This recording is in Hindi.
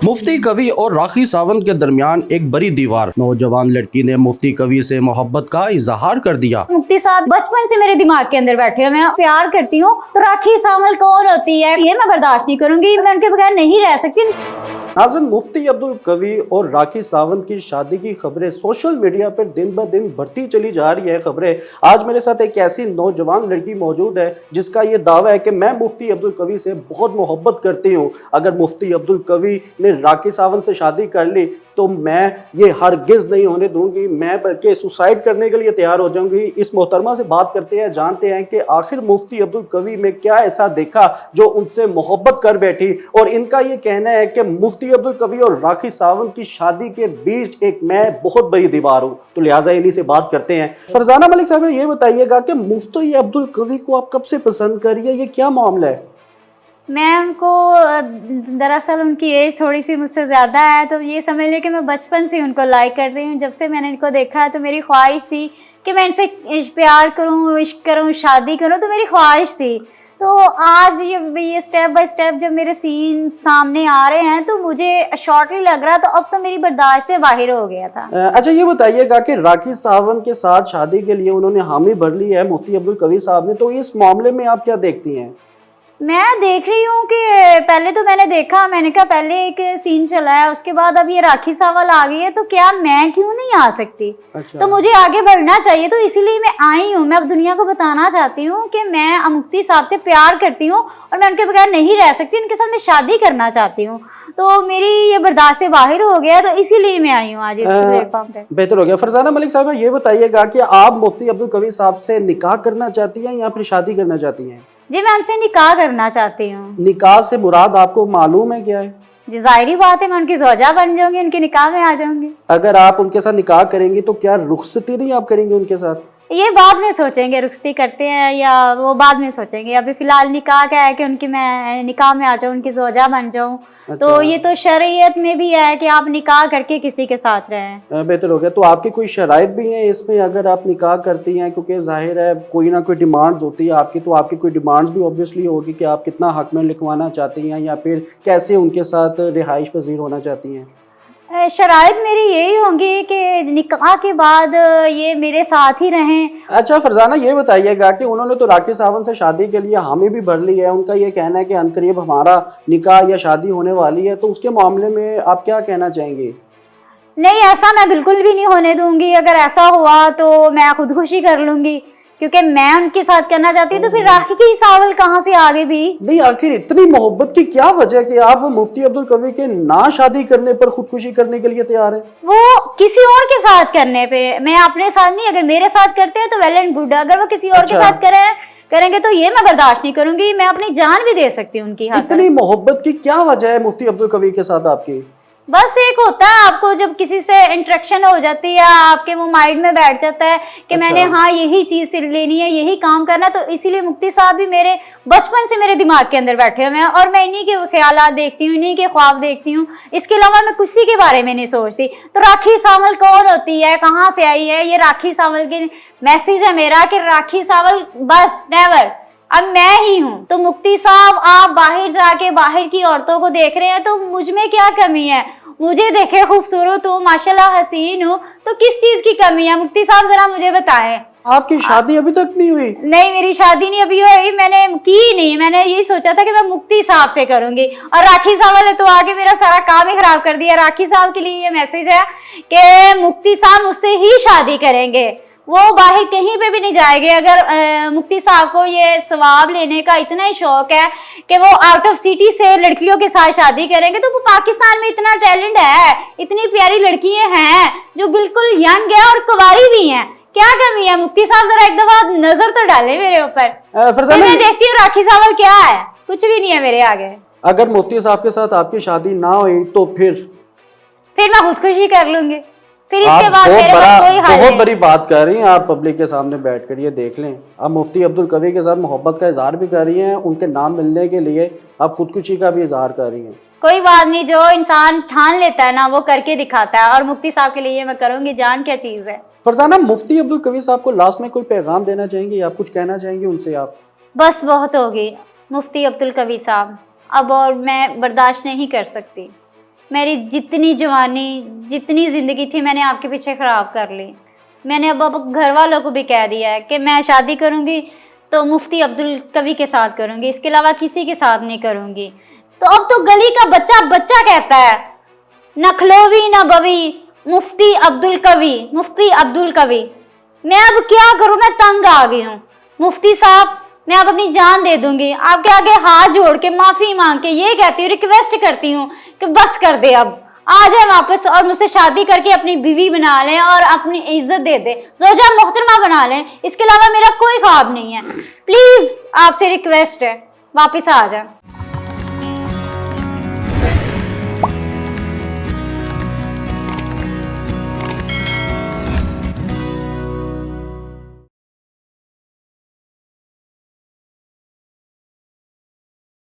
मुफ्ती कवि और राखी सावंत के दरमियान एक बड़ी दीवार। नौजवान लड़की ने मुफ्ती कवि से मोहब्बत का इजहार कर दिया। मुफ्ती साहब बचपन से मेरे दिमाग के अंदर बैठे हैं, मैं प्यार करती हूँ, तो राखी सावंत कौन होती है ये मैं बर्दाश्त नहीं करूंगी, मैं उनके बगैर नहीं रह सकती। नाज़रीन, मुफ्ती अब्दुल कवि और राखी सावंत की शादी की खबरें सोशल मीडिया पर दिन ब दिन बढ़ती चली जा रही है खबरें। आज मेरे साथ एक ऐसी नौजवान लड़की मौजूद है जिसका ये दावा है कि मैं मुफ्ती अब्दुल कवि से बहुत मोहब्बत करती हूँ। अगर मुफ्ती अब्दुल कवि ने राखी सावंत से शादी कर ली तो मैं ये हरगिज़ नहीं होने दूंगी, मैं बल्कि सुसाइड करने के लिए तैयार हो जाऊंगी। इस मोहतरमा से बात करते हैं, जानते हैं कि आखिर मुफ्ती अब्दुल कवि में क्या ऐसा देखा जो उनसे मोहब्बत कर बैठी। और इनका ये कहना है कि मुफ्ती अब्दुल कवि और राखी सावंत की शादी के बीच एक मैं बहुत बड़ी दीवार हूँ, तो लिहाजा इन्हीं से बात करते हैं। फरजाना मलिक साहब, ये बताइएगा कि मुफ्ती अब्दुल कवि को आप कब से पसंद कर रही है, ये क्या मामला है? मैं उनको दरअसल उनकी एज थोड़ी सी मुझसे ज़्यादा है, तो ये समझ लें कि मैं बचपन से उनको लाइक कर रही हूँ। जब से मैंने इनको देखा है तो मेरी ख्वाहिश थी कि मैं इनसे प्यार करूँ, इश्क करूँ, शादी करूँ, तो मेरी ख्वाहिश थी। तो आज ये स्टेप बाय स्टेप जब मेरे सीन सामने आ रहे हैं तो मुझे शॉर्टली लग रहा है, तो अब तो मेरी बर्दाश्त से बाहर हो गया था। अच्छा, ये बताइएगा कि राखी सावंत के साथ शादी के लिए उन्होंने हामी भर ली है मुफ्ती अब्दुल कवि साहब ने, तो इस मामले में आप क्या देखती हैं? मैं देख रही हूँ कि पहले तो मैंने देखा, मैंने कहा पहले एक सीन चला है, उसके बाद अब ये राखी सावंत आ गई है, तो क्या मैं क्यों नहीं आ सकती? अच्छा। तो मुझे आगे बढ़ना चाहिए, तो इसीलिए मैं आई हूँ। मैं अब दुनिया को बताना चाहती हूँ कि मैं मुफ्ती साहब से प्यार करती हूँ और मैं उनके बगैर नहीं रह सकती, उनके साथ मैं शादी करना चाहती हूँ। तो मेरी ये बर्दाश्त से बाहर हो गया, तो इसीलिए मैं आई हूँ आज इस प्लेटफॉर्म पे। बेहतर हो गया। फरजाना मलिक साहब, ये बताइएगा कि आप मुफ्ती अब्दुल कवि साहब से निकाह करना चाहती हैं या फिर शादी करना चाहती हैं? जी, मैं उनसे निकाह करना चाहती हूँ। निकाह से मुराद आपको मालूम है क्या है? जी, जाहिर बात है, मैं उनकी ज़ौजा बन जाऊंगी, उनके निकाह में आ जाऊंगी। अगर आप उनके साथ निकाह करेंगी तो क्या रुखसती नहीं आप करेंगे उनके साथ? ये बाद में सोचेंगे, रुखसती करते हैं या वो बाद में सोचेंगे। अभी फिलहाल निकाह क्या है कि उनकी मैं निकाह में आ जाऊँ, उनकी ज़ौजा बन जाऊँ। अच्छा। तो ये तो शरीयत में भी है कि आप निकाह करके किसी के साथ रहें। बेहतर हो गया। तो आपकी कोई शराइत भी है इसमें अगर आप निकाह करती हैं? क्योंकि जाहिर है कोई ना कोई डिमांड्स होती है आपकी, तो आपकी कोई डिमांड्स भी ऑब्वियसली होगी कि आप कितना हक में लिखवाना चाहती हैं या फिर कैसे उनके साथ रिहाइश पजीर होना चाहती हैं? शराइत मेरी यही होंगी कि निकाह के बाद ये मेरे साथ ही रहें। अच्छा फरजाना, ये बताइएगा कि उन्होंने तो राखी सावंत से शादी के लिए हामी भी भर ली है, उनका ये कहना है कि अनकरीब हमारा निकाह या शादी होने वाली है, तो उसके मामले में आप क्या कहना चाहेंगे? नहीं, ऐसा मैं बिल्कुल भी नहीं होने दूंगी। अगर ऐसा हुआ तो मैं खुदकुशी कर लूंगी, क्योंकि मैं उनके साथ करना चाहती हूँ। तो फिर राखी की सावल कहाँ से आ गई भी? नहीं, आखिर इतनी मोहब्बत की क्या वजह कि आप मुफ्ती अब्दुल कवि के ना शादी करने पर खुदकुशी करने के लिए तैयार है? वो किसी और के साथ करने पे, मैं अपने साथ नहीं। अगर मेरे साथ करते हैं तो वेल एंड गुड, अगर वो किसी और के साथ करेंगे तो ये मैं बर्दाश्त नहीं करूंगी। मैं अपनी जान भी दे सकती हूँ उनकी। इतनी मोहब्बत की क्या वजह है मुफ्ती अब्दुल कवि के साथ आपकी? बस एक होता है, आपको जब किसी से इंटरेक्शन हो जाती है, आपके वो माइंड में बैठ जाता है कि मैंने हाँ यही चीज लेनी है, यही काम करना। तो इसीलिए मुफ्ती साहब भी मेरे बचपन से मेरे दिमाग के अंदर बैठे हुए हैं और मैं इन्हीं के ख्यालात देखती हूँ, इन्हीं के ख्वाब देखती हूँ। इसके अलावा मैं किसी के बारे में नहीं सोचती। तो राखी सावंत कौन होती है, कहाँ से आई है? ये राखी सावंत की मैसेज है मेरा कि राखी सावंत बस नेवर, अब मैं ही हूँ। तो मुफ्ती साहब आप बाहर जाके बाहर की औरतों को देख रहे हैं, तो मुझ में क्या कमी है? मुझे देखे खूबसूरत हूँ, माशाल्लाह हसीन हूँ, तो किस चीज की कमी है? मुफ्ती साहब जरा मुझे बताएं। आपकी शादी अभी तक नहीं हुई? नहीं, मेरी शादी नहीं अभी हुई, मैंने की नहीं। मैंने यही सोचा था कि मैं मुफ्ती साहब से करूंगी, और राखी साहब ने तो आगे मेरा सारा काम ही खराब कर दिया। राखी साहब के लिए ये मैसेज है कि मुफ्ती साहब मुझसे ही शादी करेंगे, वो बाहर कहीं पे भी नहीं जाएंगे। अगर मुफ्ती साहब को ये सवाब लेने का इतना ही शौक है कि वो आउट ऑफ सिटी से लड़कियों के साथ शादी करेंगे, तो वो पाकिस्तान में इतना टैलेंट है, इतनी प्यारी लड़कियां हैं जो बिल्कुल यंग है और कुंवारी भी हैं। क्या कमी है? मुफ्ती साहब जरा एक दफा नजर तो डाले मेरे ऊपर। मैं देखती हूँ राखी साहब क्या है, कुछ भी नहीं है मेरे आगे। अगर मुफ्ती साहब के साथ आपकी शादी ना हुई तो फिर मैं खुदकुशी कर लूंगी। फिर इसके बाद मेरे पास कोई हल बहुत नहीं। बड़ी बात कर रही हैं आप पब्लिक के सामने बैठकर, ये देख लें। आप मुफ्ती अब्दुल कवि के साथ मोहब्बत का इजहार भी कर रही हैं, उनके नाम मिलने के लिए आप खुदकुशी का भी इजहार कर रही हैं। कोई बात नहीं, जो इंसान ठान लेता है ना वो करके दिखाता है, और मुफ्ती साहब के लिए मैं करूंगी। जान क्या चीज है। फरजाना, मुफ्ती अब्दुल कवि साहब को लास्ट में कोई पैगाम देना चाहेंगे, आप कुछ कहना चाहेंगे उनसे? आप बस बहुत होगी मुफ्ती अब्दुल कवि साहब, अब और मैं बर्दाश्त नहीं कर सकती। मेरी जितनी जवानी, जितनी ज़िंदगी थी, मैंने आपके पीछे ख़राब कर ली। मैंने अब घर वालों को भी कह दिया है कि मैं शादी करूँगी तो मुफ्ती अब्दुल कवी के साथ करूँगी, इसके अलावा किसी के साथ नहीं करूँगी। तो अब तो गली का बच्चा बच्चा कहता है, न खलोवी न बवी, मुफ्ती अब्दुल कवी, मुफ्ती अब्दुल कवी। मैं अब क्या करूँ, मैं तंग आ गई हूँ। मुफ्ती साहब, मैं अब अपनी जान दे दूंगी, आपके आगे हाथ जोड़ के माफ़ी मांग के ये कहती हूँ, रिक्वेस्ट करती हूँ कि बस कर दे, अब आ जाए वापस और मुझसे शादी करके अपनी बीवी बना लें और अपनी इज्जत दे दे, ज़ौजा मोहतरमा बना लें। इसके अलावा मेरा कोई ख्वाब नहीं है। प्लीज़ आपसे रिक्वेस्ट है, वापस आ जाए।